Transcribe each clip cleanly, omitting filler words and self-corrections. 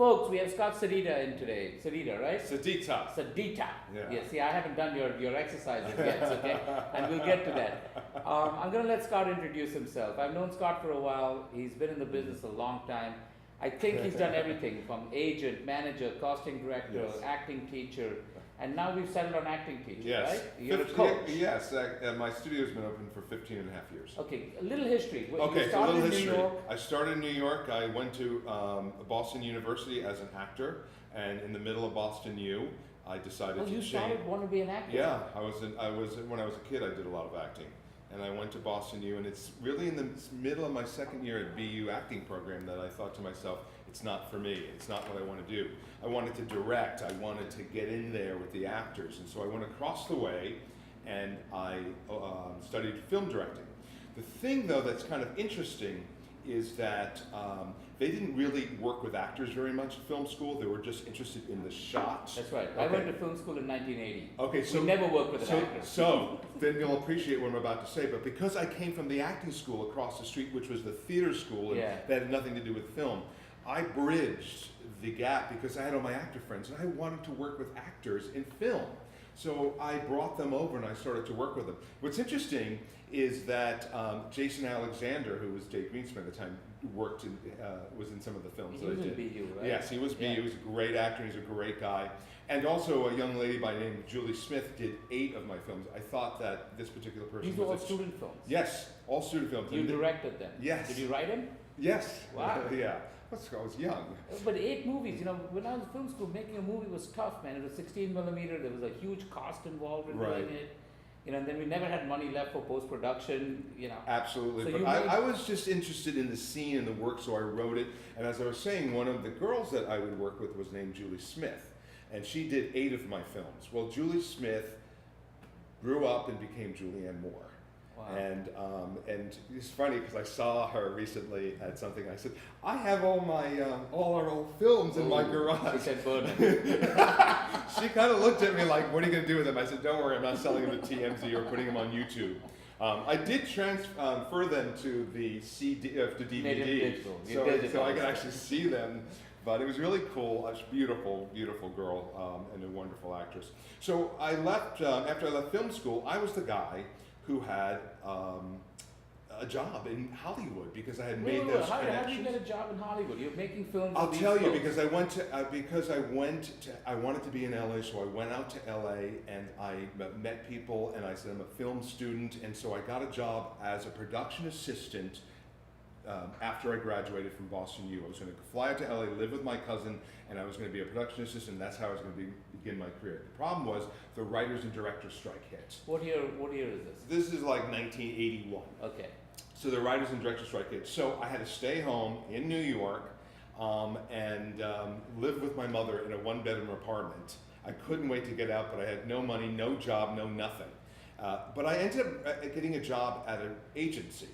Folks, we have Scott Sedita in today. Sedita, right? Sedita. Sedita. Yeah. See, I haven't done your exercises yet, okay? And we'll get to that. I'm going to let Scott introduce himself. I've known Scott for a while. He's been in the business a long time. I think he's done everything from agent, manager, casting director, Yes. acting teacher, and now we've settled on acting teacher, Yes. right? You're a coach. Yes, my studio's been open for 15 and a half years. Okay, a little history. Okay, You so a started little in history. New York. I started in New York. I went to Boston University as an actor, and in the middle of Boston U, I decided to You change. started wanting to be an actor? Yeah, when I was a kid, I did a lot of acting. And I went to Boston U, and it's really in the middle of my second year at BU acting program that I thought to myself, it's not for me, it's not what I want to do. I wanted to direct, I wanted to get in there with the actors, and so I went across the way and I studied film directing. The thing though that's kind of interesting is that they didn't really work with actors very much at film school, they were just interested in the shots. That's right. Okay. I went to film school in 1980. Okay, so we never worked with an actor. So then you'll appreciate what I'm about to say. But because I came from the acting school across the street, which was the theater school, and Yeah. that had nothing to do with film, I bridged the gap because I had all my actor friends, and I wanted to work with actors in film. So I brought them over and I started to work with them. What's interesting is that Jason Alexander, who was Dave Greenspan at the time, was in some of the films He that was I in did. BU, right? Yes, he was BU. Yeah. He was a great actor. He's a great guy. And also a young lady by the name of Julie Smith did 8 of my films. I thought that this particular person These were all was student films. Yes, all student films. You directed them. Yes. Did you write them? Yes. Wow. Yeah. I was young. But 8 movies, when I was in film school, making a movie was tough, man. It was 16 millimeter. There was a huge cost involved in Right. doing it. And then we never had money left for post production. Absolutely. So but you I was just interested in the scene and the work, so I wrote it. And as I was saying, one of the girls that I would work with was named Julie Smith. And she did 8 of my films. Well, Julie Smith grew up and became Julianne Moore. Wow. And it's funny because I saw her recently at something. I said, I have all our old films in my garage. She said, burn them. She kind of looked at me like, what are you going to do with them? I said, don't worry, I'm not selling them to TMZ or putting them on YouTube. I did transfer them to the CD, to DVD, Native digital. so I could actually see them. But it was really cool. She's a beautiful, beautiful girl and a wonderful actress. So I left, after I left film school, I was the guy who had a job in Hollywood because I had made those How connections. did you get a job in Hollywood? You're making films. I'll with these tell you folks. because I wanted to be in LA, so I went out to LA and I met people and I said I'm a film student, and so I got a job as a production assistant after I graduated from Boston U. I was going to fly out to LA, live with my cousin, and I was going to be a production assistant. That's how I was going to begin my career. The problem was the writers and directors strike hit. What year is this? This is like 1981. Okay. So the writers and directors strike hit. So I had to stay home in New York and live with my mother in a 1-bedroom apartment. I couldn't wait to get out, but I had no money, no job, no nothing. But I ended up getting a job at an agency.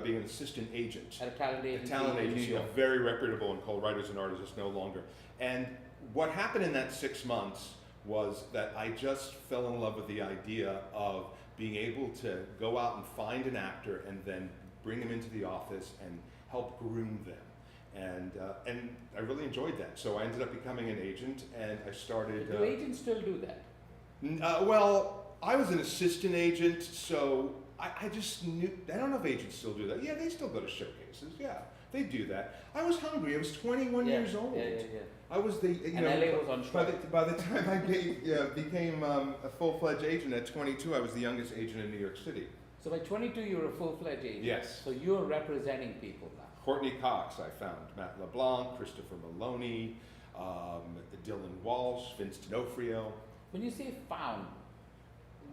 Being an assistant agent. At a talent agency. A talent in New agency, York. very reputable and called Writers and Artists, no longer. And what happened in that 6 months was that I just fell in love with the idea of being able to go out and find an actor and then bring them into the office and help groom them. And I really enjoyed that. So I ended up becoming an agent and I started... Do agents still do that? Well, I was an assistant agent, so I just knew, I don't know if agents still do that. Yeah, they still go to showcases. Yeah, they do that. I was hungry. I was 21 years old. Yeah. I was the, And LA was on strike. by the time I became a full-fledged agent at 22, I was the youngest agent in New York City. So by 22, you're a full-fledged agent. Yes. So you're representing people now. Courtney Cox, I found. Matt LeBlanc, Christopher Maloney, Dylan Walsh, Vince D'Onofrio. When you say found,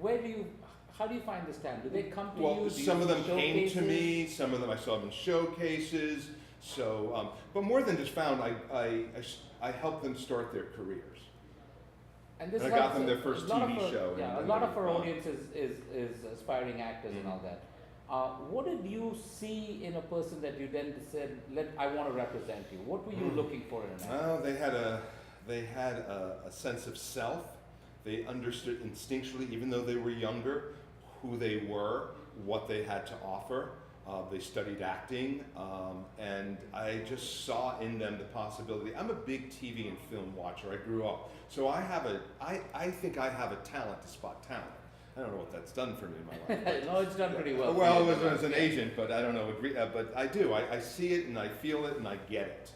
how do you find this talent? Do they come to you? Well, Do some you of them do came to showcases? me, some of them I saw them in showcases. So, but more than just found, I helped them start their careers. And this And I got helps them their a first lot of TV our- show Yeah, and a lot of then our they've audience is aspiring actors and Mhm. all that. What did you see in a person that you then said, I want to represent you? What were you looking for in an actor? Well, they had a sense of self. They understood instinctually, even though they were younger, who they were, what they had to offer. They studied acting, and I just saw in them the possibility. I'm a big TV and film watcher. I grew up, so I think I have a talent to spot talent. I don't know what that's done for me in my life. No, it's done pretty well. Well, as an agent, but I don't know. But I do. I see it and I feel it and I get it.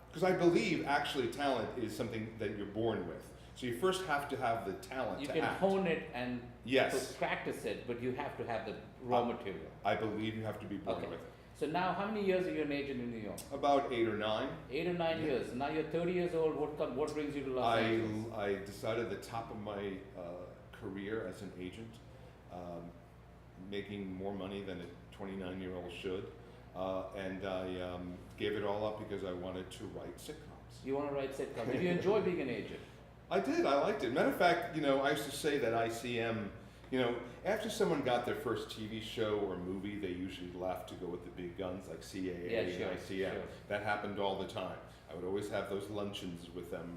Because I believe actually talent is something that you're born with. So you first have to have the talent You to can act. hone it and Yes. practice it, but you have to have the raw material. I believe you have to be born Okay. with it. So now, how many years are you an agent in New York? About 8 or 9. 8 or 9 years. Now you're 30 years old. What brings you to Los Angeles? I decided the top of my career as an agent, making more money than a 29-year-old should, and I gave it all up because I wanted to write sitcoms. You want to write sitcoms. Did you enjoy being an agent? I did. I liked it. Matter of fact, I used to say that ICM, after someone got their first TV show or movie, they usually left to go with the big guns like CAA Yeah, and sure, ICM. sure. That happened all the time. I would always have those luncheons with them,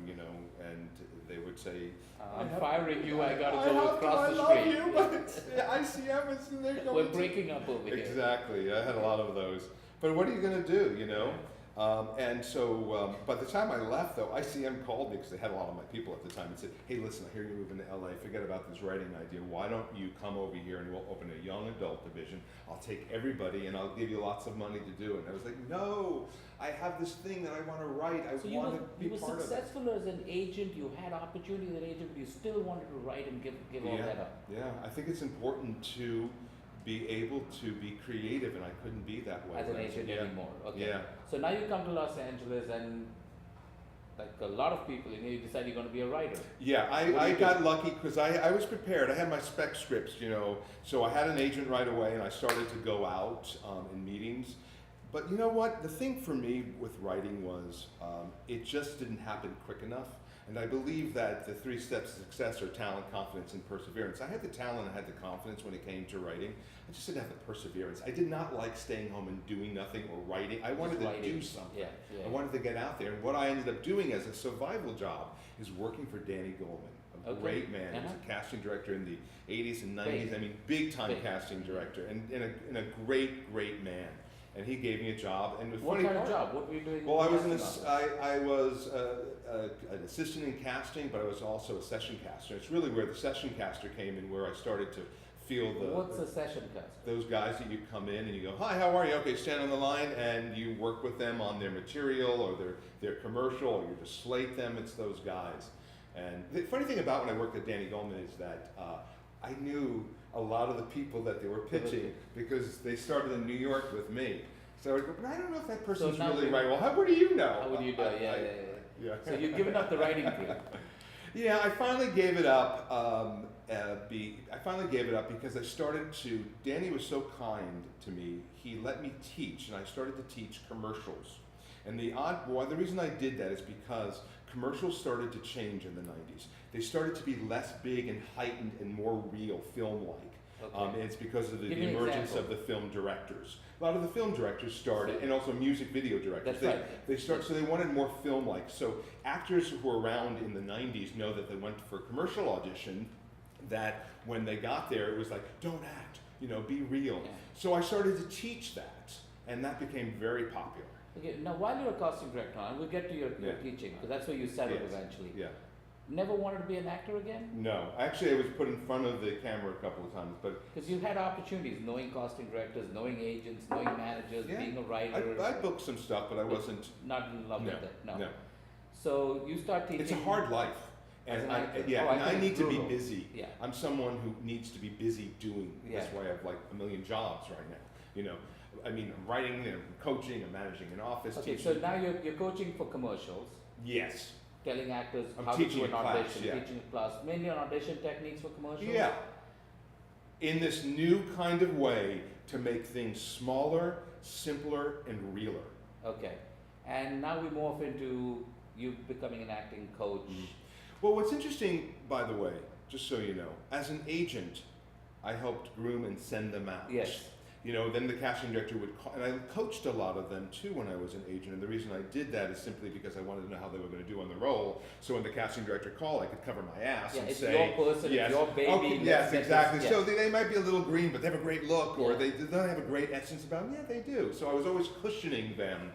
and they would say, I'm firing you. I got to I go have across the I street. love you, but ICM is in there going We're breaking up over here. Exactly. I had a lot of those. But what are you going to do, And so by the time I left, though, ICM called me because they had a lot of my people at the time and said, hey, listen, I hear you're moving to LA. Forget about this writing idea. Why don't you come over here and we'll open a young adult division. I'll take everybody and I'll give you lots of money to do it. And I was like, no, I have this thing that I want to write. I So want to be you were part of it. successful as an agent. You had opportunity as an agent, but you still wanted to write and give all that up. Yeah, I think it's important to be able to be creative, and I couldn't be that way As an when I was a agent kid. anymore. Okay. Yeah. So now you come to Los Angeles, and like a lot of people, you decide you're going to be a writer. Yeah, What do I you got do? lucky because I was prepared. I had my spec scripts, so I had an agent right away, and I started to go out in meetings. But you know what? The thing for me with writing was it just didn't happen quick enough. And I believe that the 3 steps to success are talent, confidence, and perseverance. I had the talent, I had the confidence when it came to writing. I just didn't have the perseverance. I did not like staying home and doing nothing or writing. I wanted to do something. Yeah. I wanted to get out there. And what I ended up doing as a survival job is working for Danny Goldman, a great man. He was a casting director in the 80s and 90s. Big. I mean, big-time Big. casting director and a great man. And he gave me a job. And the What funny kind of part- job? What were you doing? Well, I was casting an assistant in casting, but I was also a session caster. It's really where the session caster came in, where I started to feel the What's a session cast? those guys that you come in and you go, hi, how are you? Okay, stand on the line, and you work with them on their material or their commercial, or you just slate them. It's those guys. And the funny thing about when I worked at Danny Goldman is that I knew a lot of the people that they were pitching because they started in New York with me. So I would go, but I don't know if that person's now really you- right. Well, what do you know? How would you do? Yeah. Yeah. So you've given up the writing field. Yeah, I finally gave it up. I finally gave it up because I started to. Danny was so kind to me. He let me teach, and I started to teach commercials. And the reason I did that is because commercials started to change in the 90s. They started to be less big and heightened and more real, film-like. Okay. And it's because of the Give me an emergence example. of the film directors. A lot of the film directors started, and also music video directors. That's right. So they wanted more film-like. So actors who were around in the 90s know that they went for a commercial audition, that when they got there, it was like, don't act, be real. Yeah. So I started to teach that, and that became very popular. Okay. Now, while you're a casting director, and we'll get to your teaching, because that's where you settled Yes. eventually. Yeah. Never wanted to be an actor again? No, actually, I was put in front of the camera a couple of times, but Because you've had opportunities, knowing casting directors, knowing agents, knowing managers, Yeah. being a writer. I booked some stuff, but I wasn't. Not in love with it. No. No. So you start teaching. It's a hard life, As and an actor. yeah, Oh, I and I think need it's to be brutal. busy. Yeah. I'm someone who needs to be busy doing. That's Yeah. why I have like a million jobs right now. I mean, I'm writing, I'm coaching, I'm managing an office. Okay, teaching. so now you're coaching for commercials, Yes. telling actors I'm how to teaching do an a class, audition, yeah. teaching a class, mainly on audition techniques for commercials. Yeah. In this new kind of way to make things smaller, simpler, and realer. Okay, and now we morph into you becoming an acting coach. Well, what's interesting, by the way, just so you know, as an agent, I helped groom and send them out. Yes. Then the casting director would call, and I coached a lot of them too when I was an agent. And the reason I did that is simply because I wanted to know how they were going to do on the role. So when the casting director called, I could cover my ass and it's say, your person, yes, it's your baby. okay, yes, exactly. Yeah. So they might be a little green, but they have a great look, or Yeah. they don't have a great essence about them. Yeah, they do. So I was always cushioning them.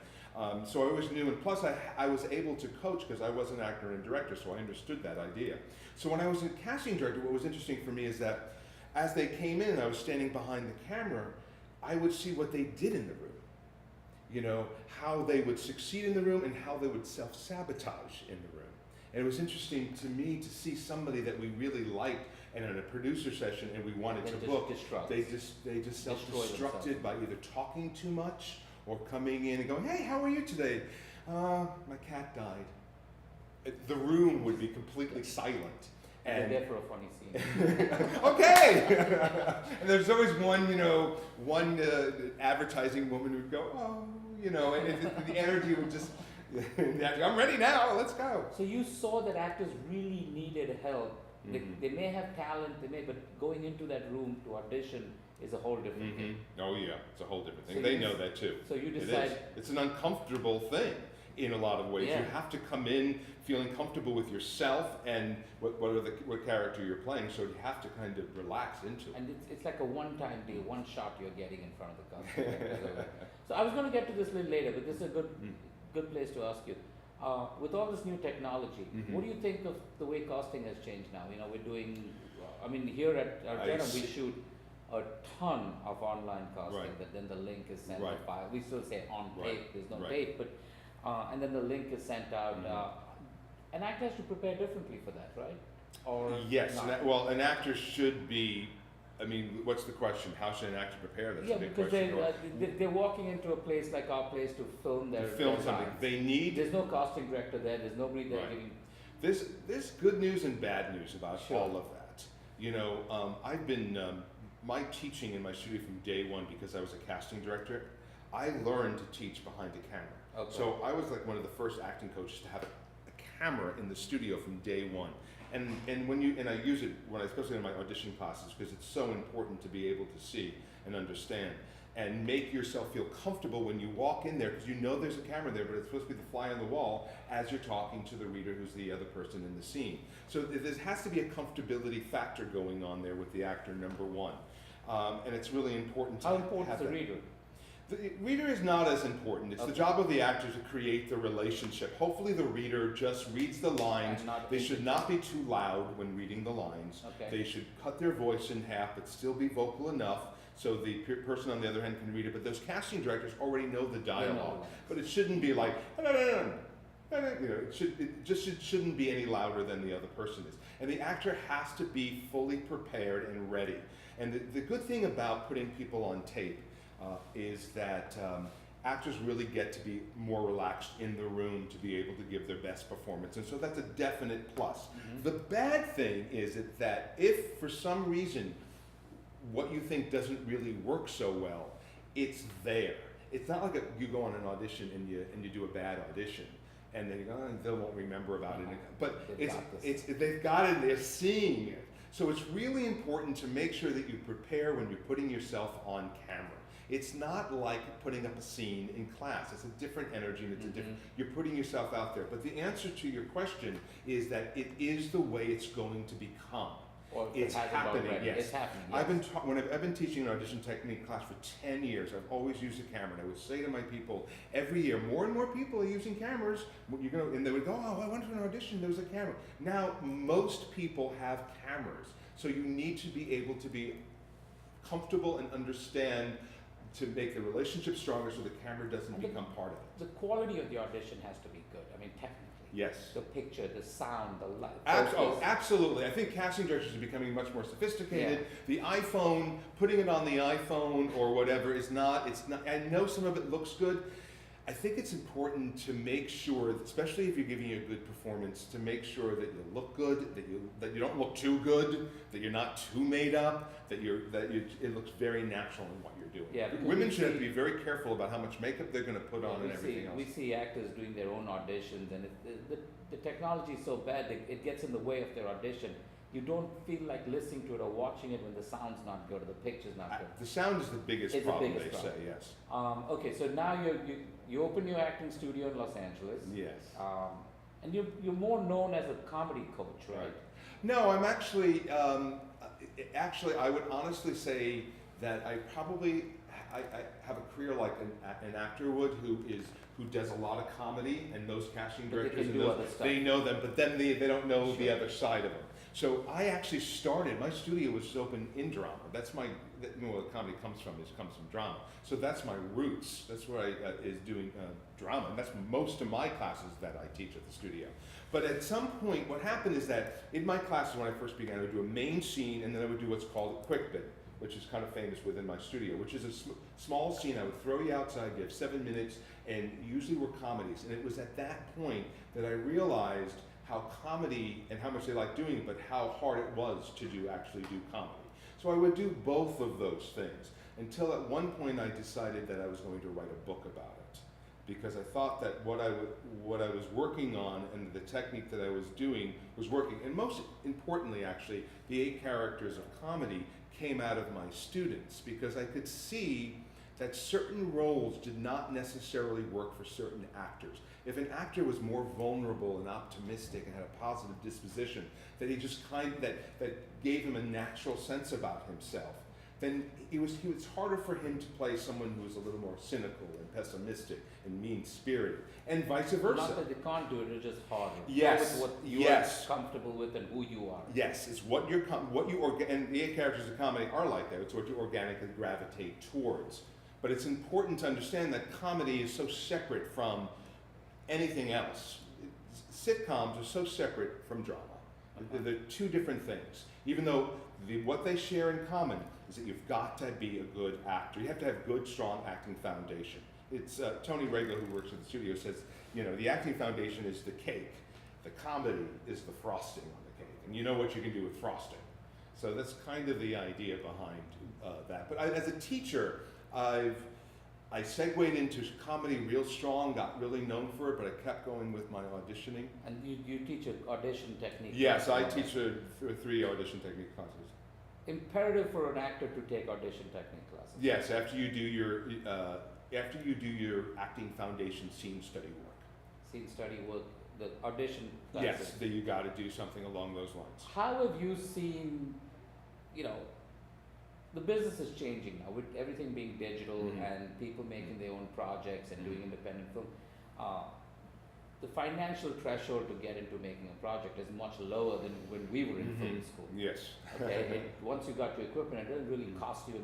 So I always knew, and plus I was able to coach because I was an actor and director, so I understood that idea. So when I was a casting director, what was interesting for me is that as they came in and I was standing behind the camera, I would see what they did in the room. How they would succeed in the room and how they would self-sabotage in the room. And it was interesting to me to see somebody that we really liked and in a producer session and we wanted to book, they just self-destructed by either talking too much or coming in and going, hey, how are you today? My cat died. The room would be completely silent. And they're there for a funny scene. Okay! And there's always one advertising woman who'd go, oh, and the energy would just, I'm ready now, let's go. So you saw that actors really needed help. They may have talent, but going into that room to audition is a whole different thing. Oh yeah, it's a whole different thing. So they know that too. So you decide. It's an uncomfortable thing in a lot of ways. Yeah. You have to come in feeling comfortable with yourself and what character you're playing, so you have to kind of relax into it. And it's like a one-time deal, one shot you're getting in front of the customer. So I was going to get to this a little later, but this is a good place to ask you. With all this new technology, what do you think of the way casting has changed now? We're doing, here at Argentum we shoot a ton of online casting, that then the link is sent to file. We still say on tape, there's no tape, but and then the link is sent out. An actor has to prepare differently for that, right? Or yes, not? an actor should be. What's the question? How should an actor prepare? That's a big because question. they're walking into a place like our place to film their something. lines. They need. There's no casting director there. There's nobody there giving. There's good news and bad news about all of that. I've been my teaching in my studio from day one because I was a casting director. I learned to teach behind the camera. Okay. So I was like one of the first acting coaches to have a camera in the studio from day one. And I use it especially in my audition classes because it's so important to be able to see and understand and make yourself feel comfortable when you walk in there because there's a camera there, but it's supposed to be the fly on the wall as you're talking to the reader who's the other person in the scene. So there has to be a comfortability factor going on there with the actor, number one. And it's really important to How important is the reader? The reader is not as important. It's the job of the actor to create the relationship. Hopefully the reader just reads the lines. They should not be too loud when reading the lines. Okay. They should cut their voice in half but still be vocal enough so the person on the other hand can read it. But those casting directors already know the dialogue. But it shouldn't be like, it shouldn't be any louder than the other person is. And the actor has to be fully prepared and ready. And the good thing about putting people on tape is that actors really get to be more relaxed in the room to be able to give their best performance. And so that's a definite plus. The bad thing is that if for some reason what you think doesn't really work so well, it's there. It's not like you go on an audition and you do a bad audition and then you go, they won't remember about it. But they've got it, they're seeing it. So it's really important to make sure that you prepare when you're putting yourself on camera. It's not like putting up a scene in class. It's a different energy and it's a different, you're putting yourself out there. But the answer to your question is that it is the way it's going to become. Or it's happening, yes. It's happening, yes. I've been teaching an audition technique class for 10 years. I've always used a camera. And I would say to my people, every year, more and more people are using cameras. And they would go, oh, I went to an audition, there was a camera. Now, most people have cameras. So you need to be able to be comfortable and understand to make the relationship stronger so the camera doesn't become part of it. The quality of the audition has to be good. Technically. Yes. The picture, the sound, the light. Absolutely. I think casting directors are becoming much more sophisticated. The iPhone, putting it on the iPhone or whatever it's not, I know some of it looks good. I think it's important to make sure, especially if you're giving a good performance, to make sure that you look good, that you don't look too good, that you're not too made up, it looks very natural in what you're doing. Yeah, women should have to be very careful about how much makeup they're going to put on and everything else. We see actors doing their own auditions, and the technology is so bad that it gets in the way of their audition. you don't feel like listening to it or watching it when the sound's not good or the picture's not good. The sound is the biggest It's the problem, biggest they problem. say, yes. Okay, so now you open your acting studio in Los Angeles. Yes. And you're more known as a comedy coach, right? No, I'm actually, I would honestly say that I have a career like an actor would, who does a lot of comedy, and those casting But they directors can and do those, other stuff. they know them, but then they don't know the Sure. other side of them. So I actually started, my studio was open in drama. That's my, where comedy comes from drama. So that's my roots. That's where I is doing drama, and that's most of my classes that I teach at the studio. But at some point, what happened is that in my classes when I first began, I would do a main scene, and then I would do what's called a quick bit, which is kind of famous within my studio, which is a small scene. I would throw you outside, you have 7 minutes, and usually were comedies. And it was at that point that I realized how comedy, and how much they like doing it, but how hard it was to actually do comedy. So I would do both of those things, until at one point I decided that I was going to write a book about it. Because I thought that what I was working on and the technique that I was doing was working. And most importantly, actually, the 8 characters of comedy came out of my students, because I could see that certain roles did not necessarily work for certain actors. If an actor was more vulnerable and optimistic and had a positive disposition, that he just that gave him a natural sense about himself, then it was harder for him to play someone who was a little more cynical and pessimistic and mean-spirited, and vice versa. Not that they can't do it, it's just harder. Yes. Go with what you Yes. are comfortable with and who you are. Yes, it's and the 8 characters of comedy are like that. It's what you organically gravitate towards. But it's important to understand that comedy is so separate from anything else. Sitcoms are so separate from drama. They're 2 different things. Even though what they share in common is that you've got to be a good actor. You have to have good, strong acting foundation. It's Tony Regler, who works at the studio, says, the acting foundation is the cake. The comedy is the frosting on the cake. And you know what you can do with frosting. So that's kind of the idea behind that. But as a teacher, I segued into comedy real strong, got really known for it, but I kept going with my auditioning. And you teach an audition technique. Yes, I teach 3 audition technique classes. Imperative for an actor to take audition technique classes. Yes, after you do your acting foundation scene study work. Scene study work, the audition classes. Yes, then you got to do something along those lines. How have you seen, the business is changing now with everything being digital Mhm. and people making their own projects and doing independent film. The financial threshold to get into making a project is much lower than when we were in film school. Yes. Okay, once you got your equipment, it doesn't really cost you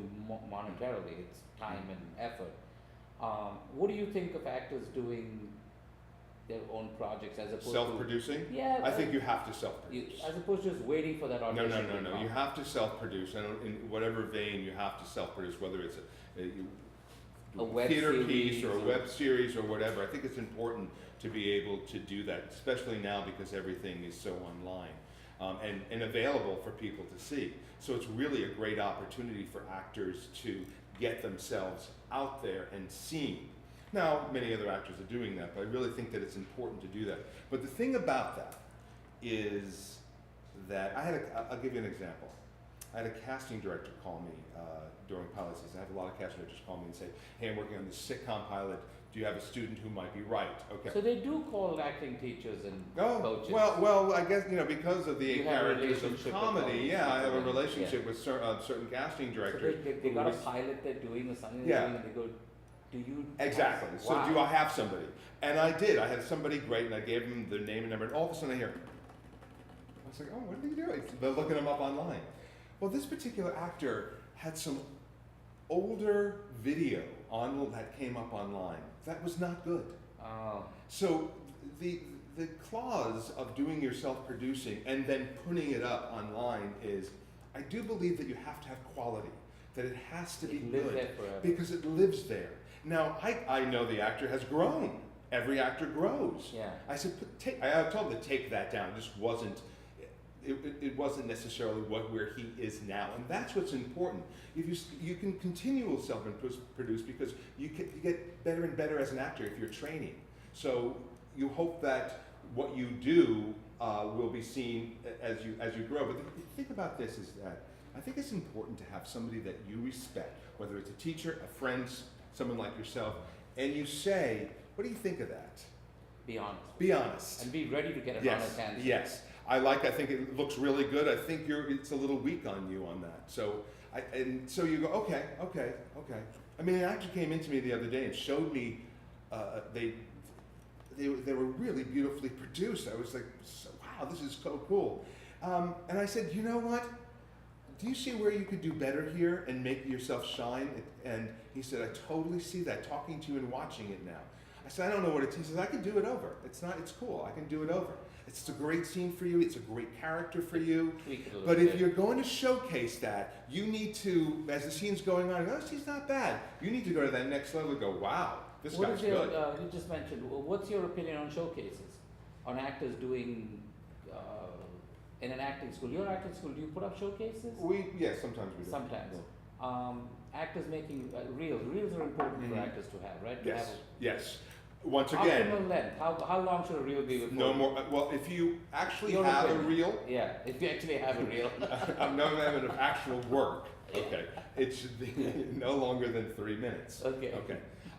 monetarily. It's time and effort. What do you think of actors doing their own projects as opposed Self-producing? to? Yeah, I think you have to self-produce. as opposed to just waiting for that No, audition. to no. come. You have to self-produce, and in whatever vein you have to self-produce, whether it's A web theater series piece or a or- web series or whatever. I think it's important to be able to do that, especially now because everything is so online and available for people to see. So it's really a great opportunity for actors to get themselves out there and seen. Now, many other actors are doing that, but I really think that it's important to do that. But the thing about that is that I'll give you an example. I had a casting director call me during pilot season. I have a lot of casting directors call me and say, hey, I'm working on this sitcom pilot. Do you have a student who might be right? Okay. So they do call acting teachers and Oh, coaches. well, I guess, because of the You 8 have a characters of relationship with comedy, all yeah, I have a people, relationship with certain casting So directors. they who got a was- pilot they're doing or something Yeah. they're doing and they go, do you? Exactly. So Wow. do I have somebody? And I did. I had somebody great, and I gave them their name and number, and all of a sudden I hear, I was like, oh, what are you doing? They're looking them up online. Well, this particular actor had some older video that came up online that was not good. Oh, So the clause of doing your self-producing and then putting it up online is, I do believe that you have to have quality, that it has to be it lives good there forever. because it lives there. Now, I know the actor has grown. Every actor grows. Yeah. I said, I told him to take that down. It just wasn't. It wasn't necessarily where he is now, and that's what's important. If you can continue to self-produce because you get better and better as an actor if you're training. So you hope that what you do will be seen as you grow. But think about this: is that I think it's important to have somebody that you respect, whether it's a teacher, a friend, someone like yourself, and you say, "What do you think of that?" Be honest. Be honest. And be ready to get an honest answer. Yes. I think it looks really good. I think it's a little weak on you on that. So so you go, okay. I mean, an actor came into me the other day and showed me they were really beautifully produced. I was like, wow, this is so cool. And I said, you know what? Do you see where you could do better here and make yourself shine? And he said, I totally see that, talking to you and watching it now. I said, I don't know what it is. He says, I can do it over. It's cool. I can do it over. It's a great scene for you. It's a great character for you. But if you're going to showcase that, you need to, as the scene's going on, oh, she's not bad. You need to go to that next level and go, wow, this guy's good. You just mentioned, what's your opinion on showcases? On actors doing, in an acting school. Your acting school, do you put up showcases? Yes, sometimes we do. Sometimes. Yeah. Actors making reels. Reels are important for actors to have, right? Yes. Once again, optimal length. How long should a reel be before? No more. Well, if you actually have a reel. Yeah, if you actually have a reel. I'm not having actual work. Okay, it should be no longer than 3 minutes. Okay.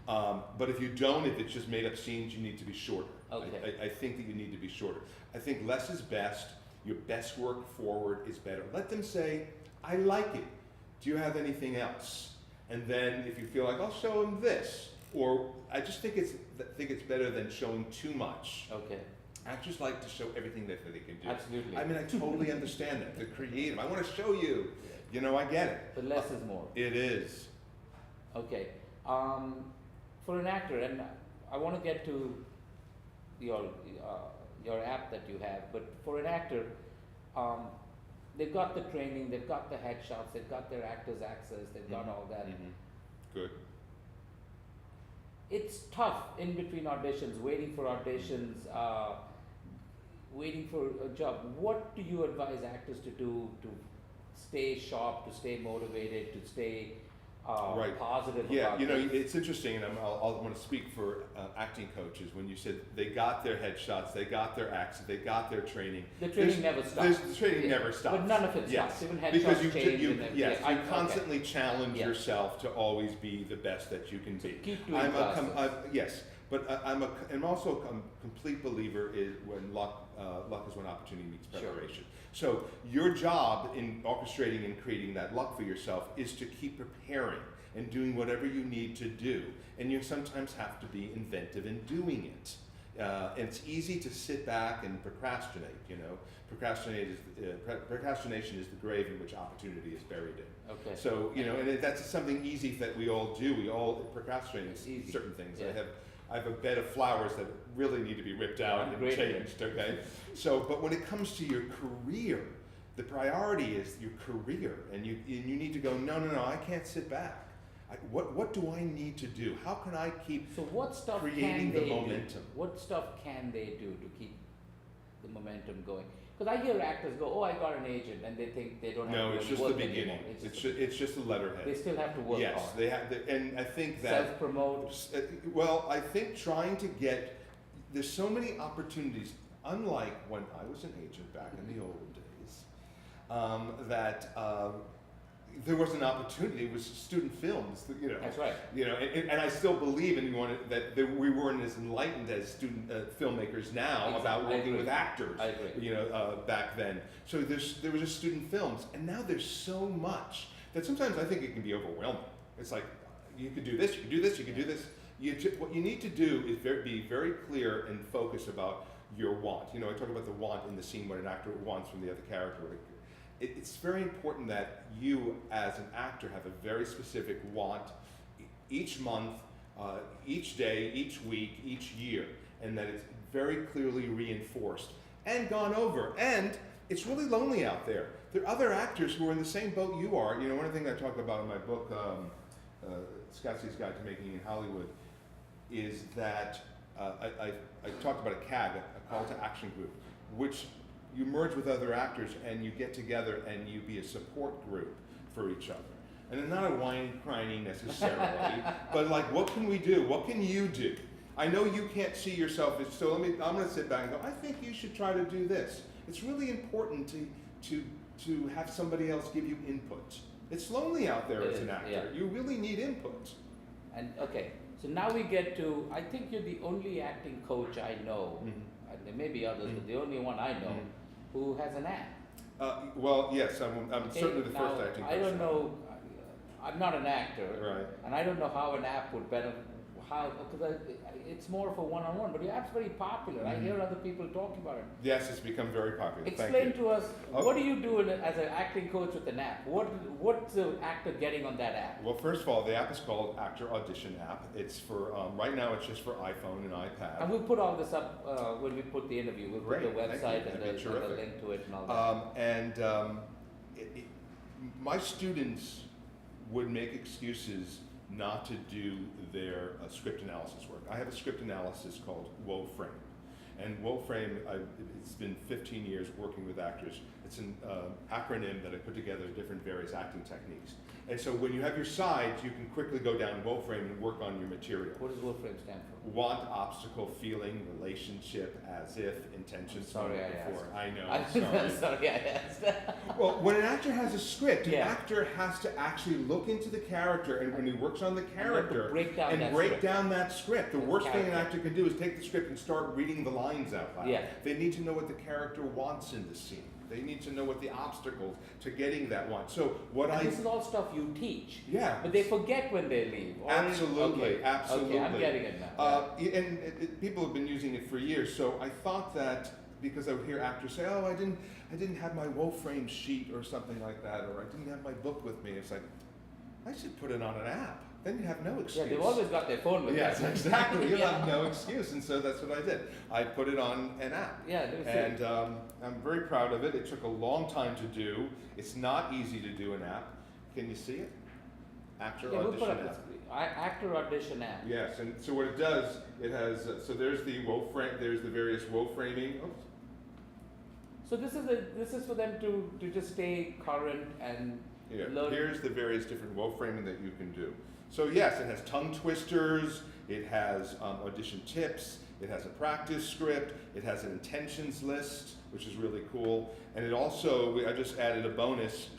But if you don't, if it's just made up scenes, you need to be shorter. Okay. I think that you need to be shorter. I think less is best. Your best work forward is better. Let them say, I like it. Do you have anything else? And then if you feel like, I'll show them this. Or I just think it's better than showing too much. Okay. Actors like to show everything that they can do. Absolutely. I mean, I totally understand that. They're creative. I want to show you. You know, I get it. But less is more. It is. Okay. For an actor, and I want to get to your app that you have, but for an actor, they've got the training, they've got the headshots, they've got their actors access, they've got all that. Good. It's tough in between auditions, waiting for auditions, waiting for a job. What do you advise actors to do to stay sharp, to stay motivated, to stay positive? Yeah, about you know, things? it's interesting, and I'll want to speak for acting coaches. When you said they got their headshots, they got their acts, they got their training. The training never stops. The training never stops. But none of it Yes. stops. Even headshots Because change. you constantly challenge yourself to always be the best that you can be. Keep doing Yes, but I'm also a complete believer is when luck is when opportunity meets preparation. So your job in orchestrating and creating that luck for yourself is to keep preparing and doing whatever you need to do. And you sometimes have to be inventive in doing it. And it's easy to sit back and procrastinate, you know. Procrastination is the grave in which opportunity is buried in. Okay. So, you know, and that's something easy that we all do. We all procrastinate Easy. certain things. Yeah. I have a bed of flowers that really need to be ripped out and changed, okay? So, but when it comes to your career, the priority is your career, and you need to go, no, I can't sit back. What do I need to do? How can I keep creating the momentum? What stuff can they do to keep the momentum going? Because I hear actors go, "Oh, I got an agent," and they think they don't have to No, do it's any just the work beginning. anymore. It's just a letterhead. They still have to work yes, hard. they have, and I think that self-promote. Well, I think trying to get there's so many opportunities. Unlike when I was an agent back in the old days, there was an opportunity. It was student films, you know. That's right. You know, and I still believe in that we weren't as enlightened as student filmmakers now Exactly. about working with actors. I agree. You know, back then. So there was just student films, and now there's so much that sometimes I think it can be overwhelming. It's like you could do this, you could do this, you could do this. What you need to do is be very clear and focused about your want. You know, I talk about the want in the scene, what an actor wants from the other character. It's very important that you, as an actor, have a very specific want each month, each day, each week, each year, and that it's very clearly reinforced and gone over. And it's really lonely out there. There are other actors who are in the same boat you are. You know, one of the things I talk about in my book, Scottsy's Guide to Making in Hollywood, is that I talked about a CAG, a Call to Action Group, which you merge with other actors and you get together and you be a support group for each other. And not a whiny, crying necessarily, but like, what can we do? What can you do? I know you can't see yourself, so I'm going to sit back and go, I think you should try to do this. It's really important to have somebody else give you input. It's lonely out there as an actor. Yeah. You really need input. And okay, so now we get to, I think you're the only acting coach I know, and there may be others, but the only one I know who has an app. Well, yes, I'm Okay, certainly the now, first acting coach. I don't know, I'm not an actor, Right. and I don't know how an app would benefit, because it's more of a one-on-one, but your app's very popular. I hear other people talking about it. Yes, it's become very popular. Explain Thank you. to us, what do you do as an acting coach with an app? What's the actor getting on that app? Well, first of all, the app is called Actor Audition app. It's for, right now it's just for iPhone and iPad. And we'll put all this up when we put the interview. We'll put Great, the thank you. website and That'd be the terrific. link to it and all that. My students would make excuses not to do their script analysis work. I have a script analysis called WoFrame. And WoFrame, it's been 15 years working with actors. It's an acronym that I put together different various acting techniques. And so when you have your sides, you can quickly go down WoFrame and work on your material. What does Wolfram stand for? Want, obstacle, feeling, relationship, as if, intention, Sorry, I before. asked. I know, I'm sorry. Sorry, I asked. Well, when an actor has a script, Yeah. an actor has to actually look into the character, and when he works on the character, break down that break script. down that script. The The worst thing an character. actor can do is take the script and start reading the lines out loud. Yeah. They need to know what the character wants in the scene. They need to know what the obstacles to getting that want. So what And this is all stuff you teach. yeah. But they forget when they leave. Absolutely, Okay. absolutely. Okay, I'm getting it now. People have been using it for years, so I thought that because I would hear actors say, "Oh, I didn't have my WoFrame sheet or something like that, or I didn't have my book with me." It's like, I should put it on an app. Then you have no excuse. Yeah, they've always got their phone with Yes, them. exactly. You Yeah. have no excuse, and so that's what I did. I put it on an app. Yeah, let me see. And I'm very proud of it. It took a long time to do. It's not easy to do an app. Can you see it? Actor Yeah, we'll put Audition up app. this actor audition app. Yes, and so what it does, it has, so there's the WoFrame, there's the various WoFraming. Oops. So this is for them to just stay current and Here, learn. here's the various different WoFraming that you can do. So yes, it has tongue twisters, it has audition tips, it has a practice script, it has an intentions list, which is really cool, and it also, I just added a bonus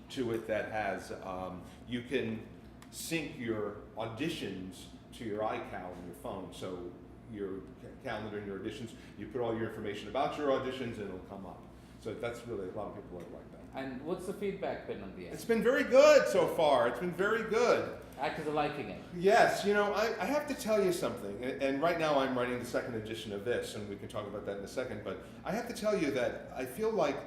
to it that has, you can sync your auditions to your iCal on your phone. So your calendar and your auditions, you put all your information about your auditions and it'll come up. So that's really, a lot of people like that. And what's the feedback been on the app? It's been very good so far. It's been very good. Actors are liking it. Yes, you know, I have to tell you something, and right now I'm writing the second edition of this, and we can talk about that in a second, but I have to tell you that I feel like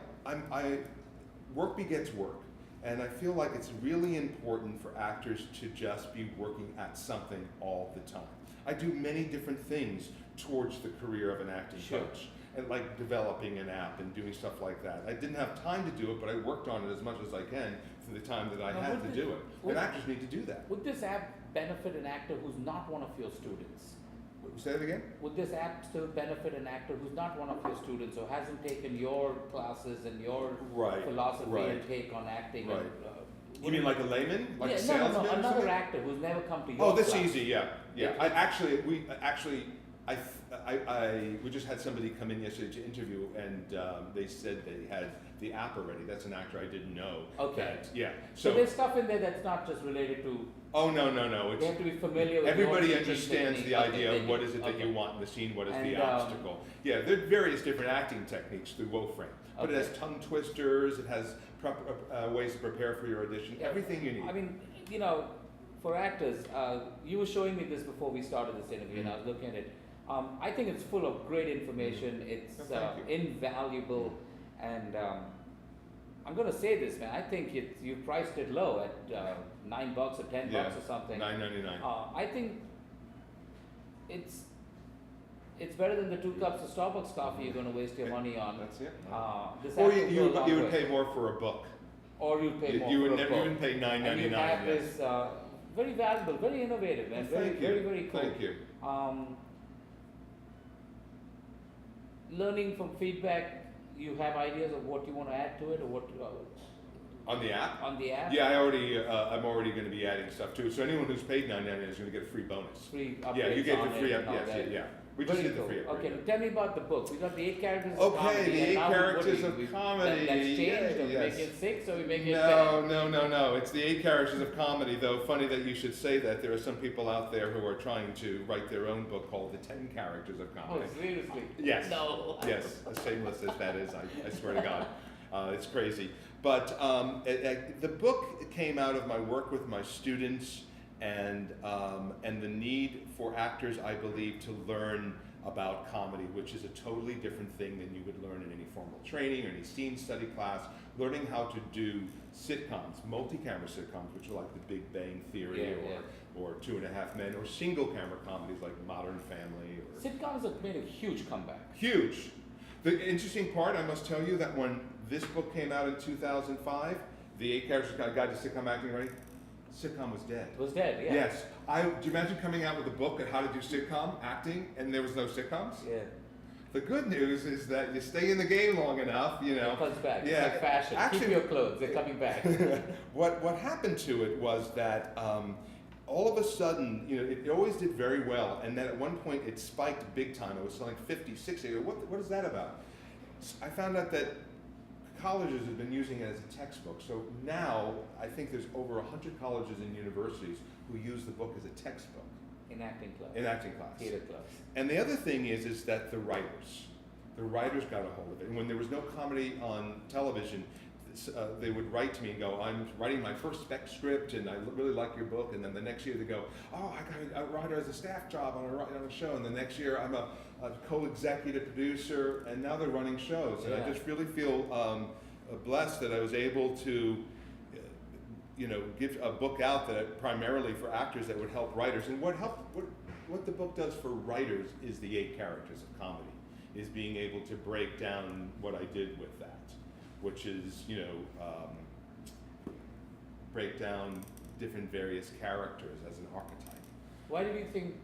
work begets work, and I feel like it's really important for actors to just be working at something all the time. I do many different things towards the career of an acting Sure. coach, and like developing an app and doing stuff like that. I didn't have time to do it, but I worked on it as much as I can for the time that I Now, had would to the- do it. would- And actors need to do that. Would this app benefit an actor who's not one of your students? Say that again? Would this app still benefit an actor who's not one of your students or hasn't taken your classes and your Right, philosophy right. and take on acting? Right. And, You mean like a layman, like a yeah, salesman? no, or another something? actor who's never come to your Oh, that's class. easy. Yeah, yeah. Yeah. We just had somebody come in yesterday to interview, and they said they had the app already. That's an actor I didn't know. Okay. that- yeah. So there's stuff in there that's not just related to. Oh no. They It's have to be familiar with. everybody your teaching understands technique. the Okay, idea they of do. what is it that Okay. you want in the scene, what is And, the obstacle. Yeah, there are various different acting techniques through WoFrame, but it Okay. has tongue twisters. It has ways to prepare for your audition. Yeah, Everything you need. I mean, you know, for actors, you were showing me this before we started this interview, and I was looking at it. I think it's full of great information. It's Oh, thank you. invaluable, and I'm going to say this, man. I think you priced it low at $9 or $10 Yeah, or something. $9.99. I think it's better than the 2 cups of Starbucks coffee you're going to waste your money on. That's it. This Or app will go a you long would way. pay more for a book. Or you'll pay more You for would a never book. even pay $9.99. And you have yes. this very valuable, very innovative, and very, Thank you. very, very cool. Thank you. Learning from feedback, you have ideas of what you want to add to it, or what. On the app? on the app? Yeah, I'm already going to be adding stuff too. So anyone who's paid $9.99 is going to get a free bonus. Free updates Yeah, you get on the free it up. and all Yes, that. yeah. We just Very did the cool. free upgrade. Okay, now tell me about the book. We got the 8 characters of Okay, comedy. the and 8 now characters what of do we- comedy. That's changed. Yeah, Are we yes. making it 6 or we making it No. It's the 8 characters of comedy, though funny that you should say that. There are some people out there who are trying to write their own book called The 10 Characters of 10? Comedy. Oh, seriously? Yes. No. Yes, as shameless as that is, I swear to God. It's crazy. But the book came out of my work with my students and the need for actors, I believe, to learn about comedy, which is a totally different thing than you would learn in any formal training or any scene study class. Learning how to do sitcoms, multi-camera sitcoms, which are like The Big Bang Theory or Two and a Half Men, or single camera comedies like Modern Family. Or Sitcoms have made a huge comeback. huge. The interesting part, I must tell you, that when this book came out in 2005, the 8 Characters Guide to Sitcom Acting, ready? Sitcom was dead. It was dead, yeah. Yes. Do you imagine coming out with a book on how to do sitcom acting and there was no sitcoms? Yeah. The good news is that you stay in the game long enough, you know. It comes back. Yeah. It's like fashion. Actually- Keep your clothes. They're coming back. What happened to it was that all of a sudden, you know, it always did very well, and then at one point it spiked big time. It was selling 50, 60. What is that about? I found out that colleges have been using it as a textbook. So now I think there's over 100 colleges and universities who use the book as a textbook In acting class. in acting class. Theater class. And the other thing is that the writers got a hold of it. And when there was no comedy on television, they would write to me and go, I'm writing my first spec script and I really like your book. And then the next year they go, oh, I got a writer as a staff job on a show. And the next year I'm a co-executive producer, and now they're running shows. And I just really feel blessed that I was able to give a book out that primarily for actors that would help writers. And what the book does for writers is the 8 characters of comedy, is being able to break down what I did with that, which is, break down different various characters as an archetype. Why do you think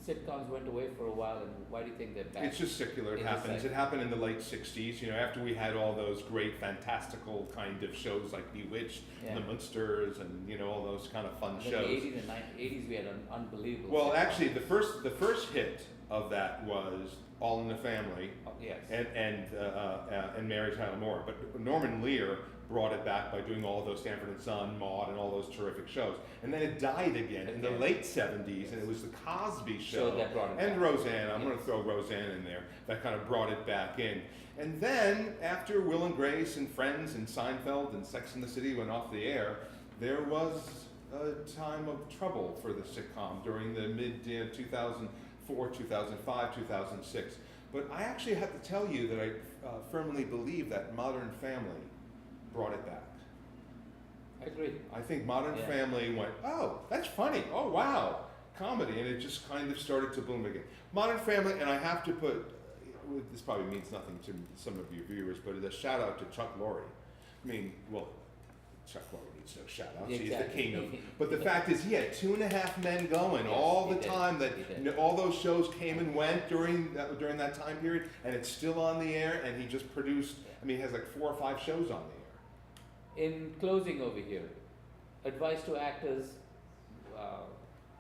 the sitcoms went away for a while, and why do you think they're back? It's just secular. It happens. It happened in the late 60s, after we had all those great fantastical kind of shows like Bewitched and The Munsters and, all those kind of fun shows. In the 80s we had an unbelievable Well, sitcom. actually, the first hit of that was All in the Family. Yes. And Mary Tyler Moore. But Norman Lear brought it back by doing all those Stanford and Son, Maude, and all those terrific shows. And then it died again in the late 70s, and it was the Cosby Show that brought it and back. Roseanne. I'm going to throw Roseanne in there. That kind of brought it back in. And then after Will and Grace and Friends and Seinfeld and Sex and the City went off the air, there was a time of trouble for the sitcom during the mid 2004, 2005, 2006. But I actually have to tell you that I firmly believe that Modern Family brought it back. I agree. I think Modern Family went, oh, that's funny. Oh, wow. Comedy. And it just kind of started to bloom again. Modern Family, and I have to put, this probably means nothing to some of your viewers, but a shout out to Chuck Lorre. Chuck Lorre needs no shout outs. Exactly. He's the king of. But the fact is, he had 2.5 Men going all the time. All those shows came and went during that time period, and it's still on the air. And he just produced. He has like 4 or 5 shows on the air. In closing over here, advice to actors,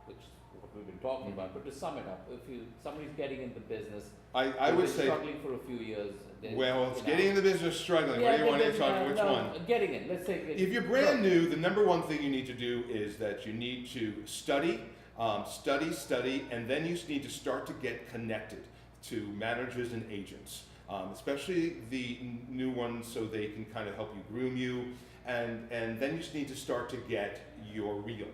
which is what we've been talking about, but to sum it up, if somebody's getting into business, I would say struggling for a few years. It's getting in the business, struggling. What do you want to talk? Which one? Getting in. Let's say. If you're brand new, the number one thing you need to do is that you need to study, and then you need to start to get connected to managers and agents, especially the new ones, so they can kind of help you groom you. And then you just need to start to get your reel.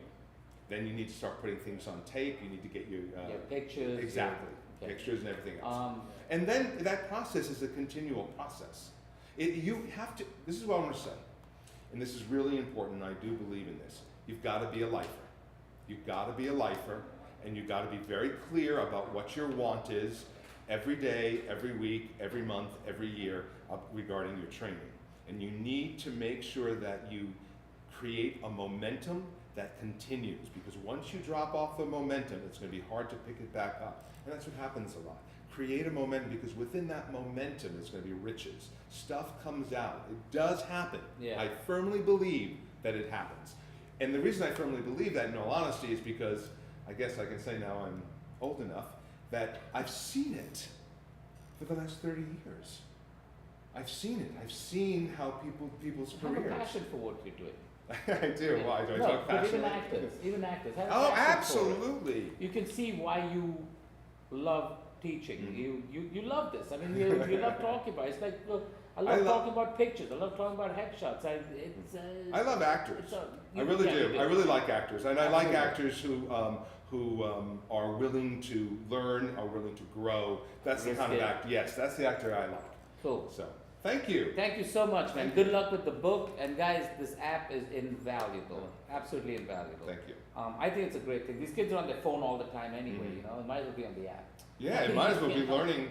Then you need to start putting things on tape. You need to get your pictures. Exactly. Pictures and everything else. And then that process is a continual process. You have to, this is what I want to say, and this is really important, and I do believe in this. You've got to be a lifer. You've got to be a lifer, and you've got to be very clear about what your want is every day, every week, every month, every year regarding your training. And you need to make sure that you create a momentum that continues, because once you drop off the momentum, it's going to be hard to pick it back up. And that's what happens a lot. create a momentum, because within that momentum is going to be riches. Stuff comes out. It does happen. Yeah. I firmly believe that it happens. And the reason I firmly believe that, in all honesty, is because I guess I can say now I'm old enough that I've seen it for the last 30 years. I've seen it. I've seen how people's You have a careers. passion for what you're doing. I do. Yeah. Why? Do I No, talk but passionately? even actors have a Oh, passion for it. absolutely. You can see why you love teaching. Mhm. You love this. I mean, you love talking about it. It's like, look, I love talking about pictures. I love talking about headshots. I love actors. I really do. I really like actors, and I like actors who are willing to learn, are willing to grow. That's the kind of actor. Yes, that's the actor I like. Cool. So, thank you. Thank you so much, man. Good luck with the book. And guys, this app is invaluable. Absolutely invaluable. Thank you. I think it's a great thing. These kids are on their phone all the time anyway. You know, it might as well be on the app. Yeah, it might as well be learning